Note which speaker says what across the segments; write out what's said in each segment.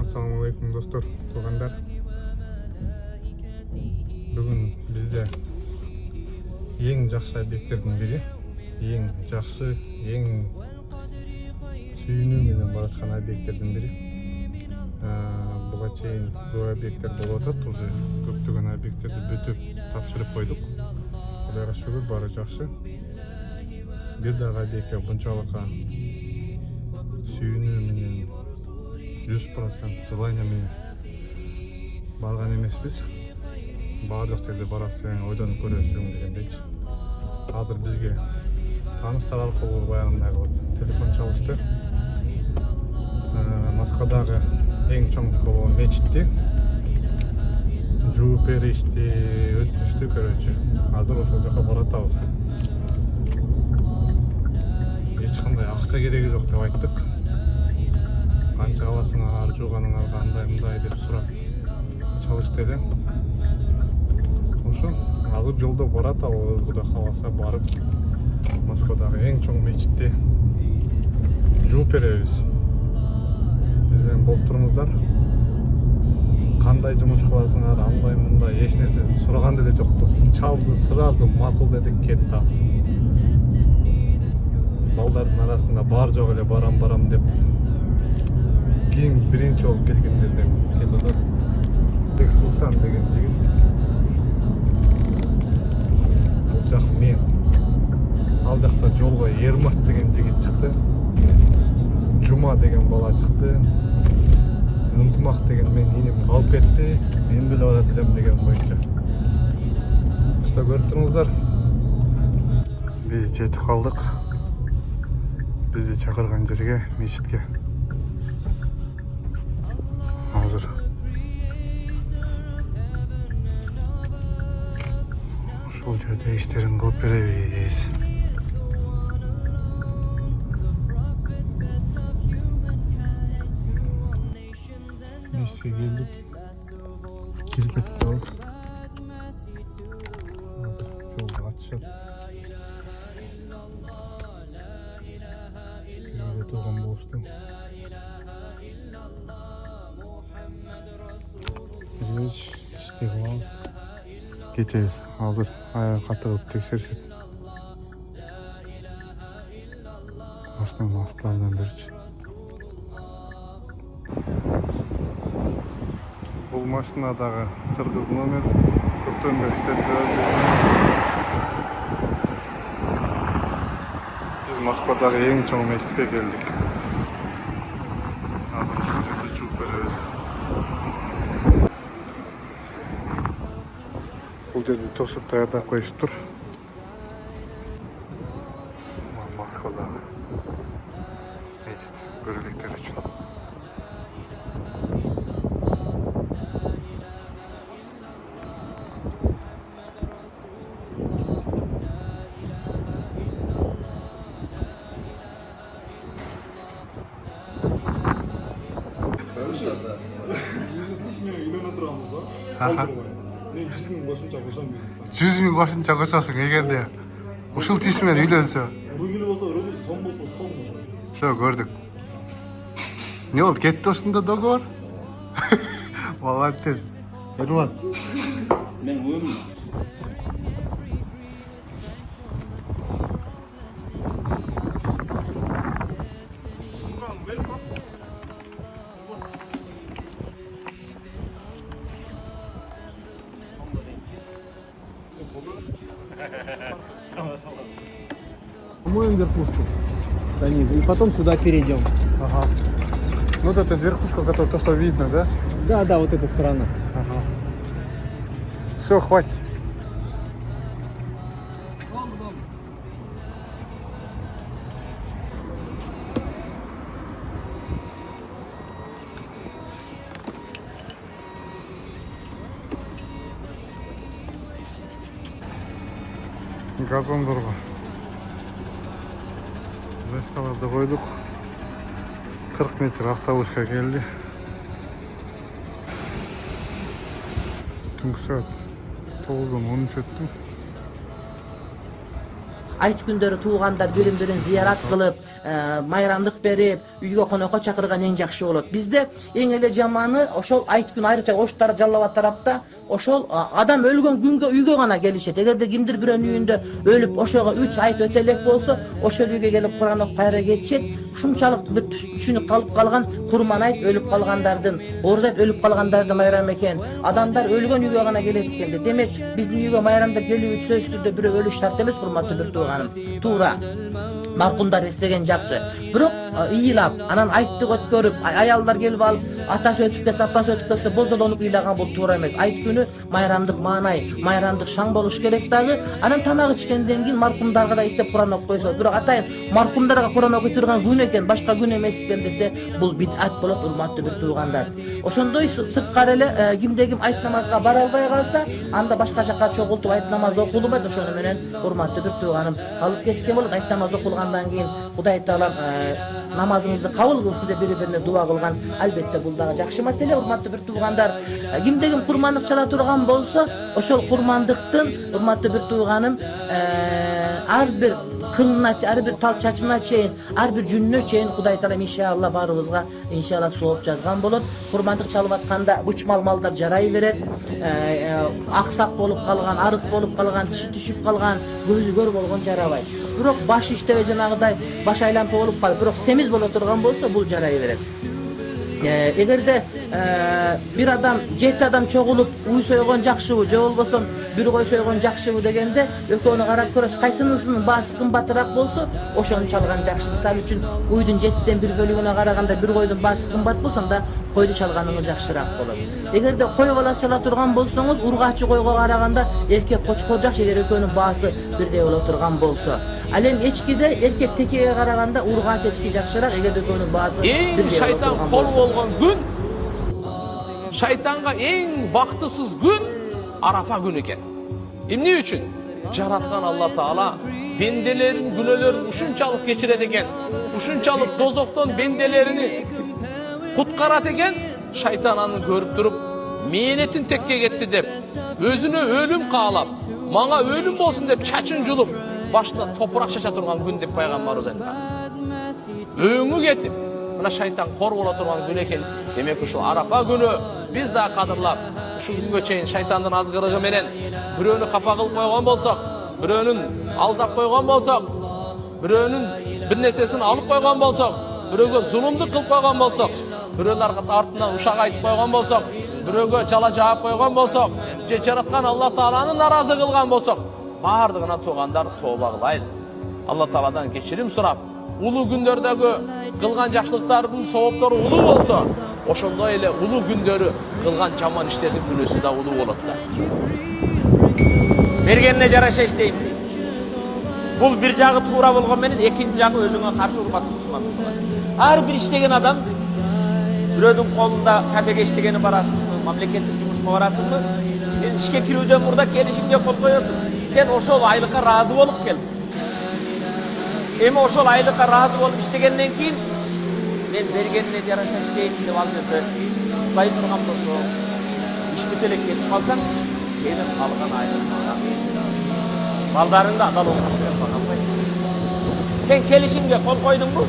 Speaker 1: Assalamu alaikum dostlar, tug'anlar. Бүгін бізде ең жақсы объекттердің бірі, ең жақсы, ең сүйіну менен баратқан объекттердің бірі. Бұға чейин бұл объекттер болып жатат, уже көптөгөн объекттерди бүтүп тапшырып койдук. Кудайга шүгүр, баары жакшы. Бир дагы объектке bunчалыкка сүйүнүү менен 100% желание менен барган эмеспиз. Баардык жерде барасың, ойдонуп көрөсүң дегендейчи. Азыр бизге тааныштар аркылуу баягындагы телефон чалышты. Москвадагы эң чоң болгон мечитти жууп беришти, өтүнүштү көрөчү. Азыр ошол жака баратабыз. Эч кандай акча кереги жок деп айттык. Канча аласыңар, жууганыңар кандай мындай деп сурап чалышты эле. Ошо азыр жолдо баратабыз, Кудай кааласа барып Москвадагы эң чоң мечитти жууп беребиз. Биз менен болуп туруңуздар. Кандай жумуш кыласыңар, андай мындай эч нерсесин сураган деле жокпуз. Чалды, сразу макул дедик, кеттабыз. Балдардын арасында бар жок эле барам деп кийин биринчи болуп келгендерден кетип атат. Бек Султан деген жигит. Бул жак мен. Ал жакта жолго Ермат деген жигит чыкты. Жума деген бала чыкты. Ынтымак деген мен иним калып кетти. Мен деле барат элем деген боюнча. Мыста көрүп туруңуздар. Биз жетип калдык. Бизди чакырган жерге, мечитке. Азыр ошол жерде иштерин кылып беребиз. Мечитке келдик. Кирип кетебиз. Азыр жолду ачышат. Киргизе турган болушту. Киргиз, ишти кылабыз. Кетебиз. Азыр аяк катыгып текшеришет. Баштан астылардан берчи. Бул машинадагы кыргыз номер көптөн бери иштеп жүрөбүз. Биз Москвадагы эң чоң мечитке келдик. Азыр ушул жерде жууп беребиз. Бул жерде тосуп даярдап коюшуптур. Москвадагы мечит көрөрлүктөр үчүн.
Speaker 2: Мен 100 000 кошумча кошом дейсиз.
Speaker 1: 100 000 кошумча кошосуң эгерде ушул тиш менен үйлөнсө.
Speaker 2: Рубль болсо рубль, сом болсо сом.
Speaker 1: Все, көрдүк. Не болуп кетти ошондо договор? Молодец. Эрмат.
Speaker 3: Мен уйуммун.
Speaker 2: Помоем верхушку снизу и потом сюда перейдем.
Speaker 1: Ага. Ну вот это верхушка, которая то, что видно, да?
Speaker 2: Да, вот эта сторона.
Speaker 1: Ага. Все, хватит. Газондорго засталарды койдук. 40 метр автобусқа келди. Түнгі саат 9:13 өттү.
Speaker 4: Айт күндөрү туугандар бирин-бирин зыярат кылып, майрамдык берип, үйгө конокко чакырган эң жакшы болот. Бизде эң эле жаманы ошол айт күн айрыкча Оштар Жалал Абад тарапта ошол адам өлгөн күнгө үйгө гана келишет. Эгерде кимдир бирөөнүн үйүндө өлүп ошого 3 айт өтө элек болсо, ошол үйгө келип Куран окуп кайра кетишет. Ушунчалык бир түшүнүп калган Курман айт өлүп калгандардын, Оруз айт өлүп калгандардын майрамы экен. Адамдар өлгөн үйгө гана келет экен. Демек, биздин үйгө майрамдап келүү үчүн сөзсүз түрдө бирөө өлүш шарт эмес, урматтуу бир тууганым. Туура. Маркумдар эстеген жакшы. Бирок ыйлап, анан айтты өткөрүп, аялдар келип алып, атасы өтүп келсе, апасы өтүп келсе, бозолонуп ыйлаган бул туура эмес. Айт күнү майрамдык маанай, майрамдык шаң болуш керек дагы. Анан тамак ичкенден кийин маркумдарга да истеп Куран окуп койсо, бирок атайын маркумдарга Куран окуй турган күн экен, башка күн эмес экен десе, бул бидат болот, урматтуу бир туугандар. Ошондой сырткары эле кимде ким айт намазга бара албай калса, анда башка жакка чогултуп айт намаз окулбайт. Ошону менен урматтуу бир тууганым, калып кеткен болот. Айт намаз окулгандан кийин Кудай Таалам намазыңызды кабыл кылсын деп бири-бирине дуа кылган. Албетте бул дагы жакшы маселе, урматтуу бир туугандар. Кимде ким курмандык чала турган болсо, ошол курмандыктын, урматтуу бир тууганым, ар бир кылына, ар бир тал чачына чейин, ар бир жүнүнө чейин Кудай Таалам иншалла баарыбызга иншалла сооп жазган болот. Курмандык чалып атканда бычмал малдар жарай берет. Аксак болуп калган, арык болуп калган, тиши түшүп калган, көзү көр болгон жарабайт. Бирок баш иштебей жанагыдай баш айланпа болуп калып, бирок семиз боло турган болсо бул жарай берет. Эгерде бир адам, 7 адам чогулуп уй сойгон жакшыбы, же болбосо бир кой сойгон жакшыбы дегенде экөөнү карап көрөсүз, кайсынысынын баасы кымбатыраак болсо ошону чалган жакшы. Мисалы үчүн уйдун 7ден 1 бөлүгүнө караганда бир койдун баасы кымбат болсо анда койду чалганыңыз жакшыраак болот. Эгерде кой баласы чала турган болсоңуз, ургачы койго караганда эркек кочкор жакшы, эгер экөөнүн баасы бирдей боло турган болсо. Ал эми эчкиде эркек текеге караганда ургачы эчки жакшыраак, эгерде экөөнүн баасы бирдей боло турган болсо.
Speaker 5: болгон күн, шайтанга эң бактысыз күн Арафа күнү экен. Эмне үчүн? Жараткан Алла Таала бенделерин күнөөлөрүн ушунчалык кечирет экен, ушунчалык дозоктон бенделерини куткарат экен. Шайтан аны көрүп туруп, мээнетин текке кетти деп, өзүнө өлүм каалап, мага өлүм болсун деп чачын жулуп, башына топурак чача турган күн деп пайгамбарыбыз айткан. Өңү кетип, мына шайтан кор боло турган күн экен. Демек ушул Арафа күнү биз да кадырлап, ушул күнгө чейин шайтандын азгырыгы менен бирөөнү капа кылып койгон болсок, бирөөнүн алдап койгон болсок, бирөөнүн бир нерсесин алып койгон болсок, бирөөгө зулумдук кылып койгон болсок, бирөөлөр артынан ушак айтып койгон болсок, бирөөгө жала жаап койгон болсок, же жараткан Алла Тааланы наразы кылган болсок, баардыгына туугандар тооба кылайлы. Алла Тааладан кечирим сурап, улуу күндөрдөгү кылган жакшылыктардын сооптору улуу болсо, ошондой эле улуу күндөрү кылган жаман иштердин күнөөсү да улуу болот да.
Speaker 6: Бергенине жараша иштейм. Бул бир жагы туура болгон менен экинчи жагы өзүңө каршы урматтуу мусулман. Ар бир иштеген адам бирөөнүн колунда кафеге иштегени барасыңбы, мамлекеттик жумушка барасыңбы, сен ишке кирүүдөн мурда келишимге кол коесуң. Сен ошол айлыкка ыраазы болуп кел. Эми ошол айлыкка ыраазы болуп иштегенден кийин мен бергенине жараша иштейм деп ал жерде укпай турган болсо, иш бүт эле кетип калсаң, сенин калган айлыгыңа балдарыңды адал окуп берип албайсың. Сен келишимге кол койдуңбу?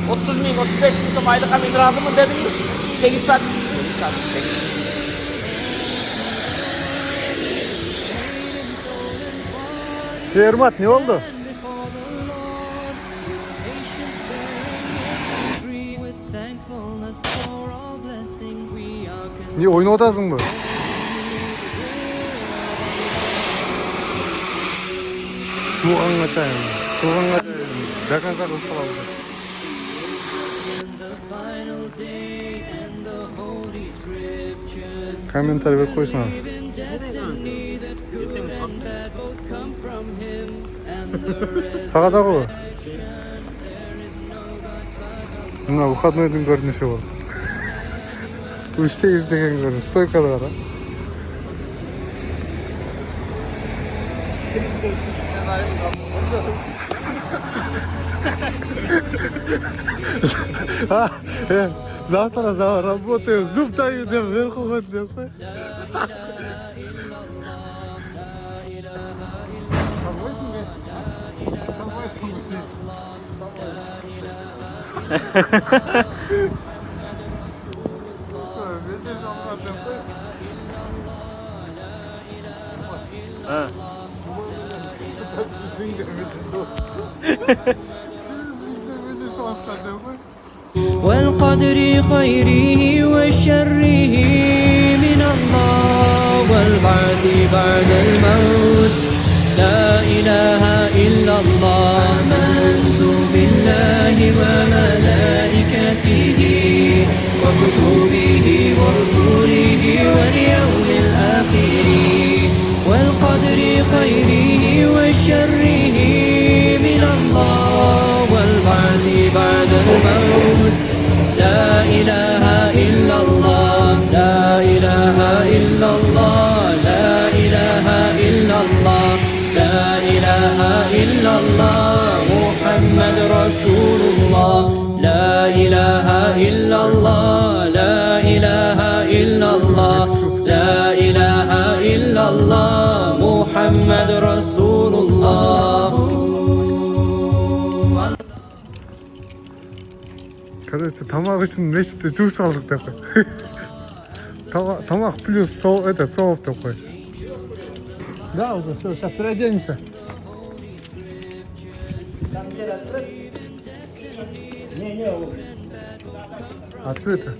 Speaker 6: 30 миң, 35 миң сом айлыкка мен ыраазымын дедиңби? 8 саат.
Speaker 1: Ермат, не болду? Не ойнап атасыңбы? Туганга чайын. До конца кылып комментарий берип койсуң. Сага дагы. Мына выходнойдун көрүнүшү болду. Үчте издеген көрүнүш, стойкада кара. Завтра работаю, зуб даю деп верху ход деп кой. Салбайсың бе? Салбайсың бе? Ben de anladım.
Speaker 2: Ha.
Speaker 1: Sizin de
Speaker 7: والقدر خيره وشره من الله والبعث بعد الموت لا إله إلا الله آمنت بالله وملائكته وكتبه ورسله واليوم الآخر والقدر خيره وشره من الله والبعث بعد الموت لا إله إلا الله لا إله إلا الله لا إله إلا الله لا إله إلا الله محمد رسول الله لا إله إلا الله لا إله إلا الله لا إله إلا الله محمد رسول الله.
Speaker 1: Короче, тамақ үшін мешітте жуыс алдық деп қой. Тамақ плюс соуп деп қой. Да, уже все, сейчас переоденемся. Открыто.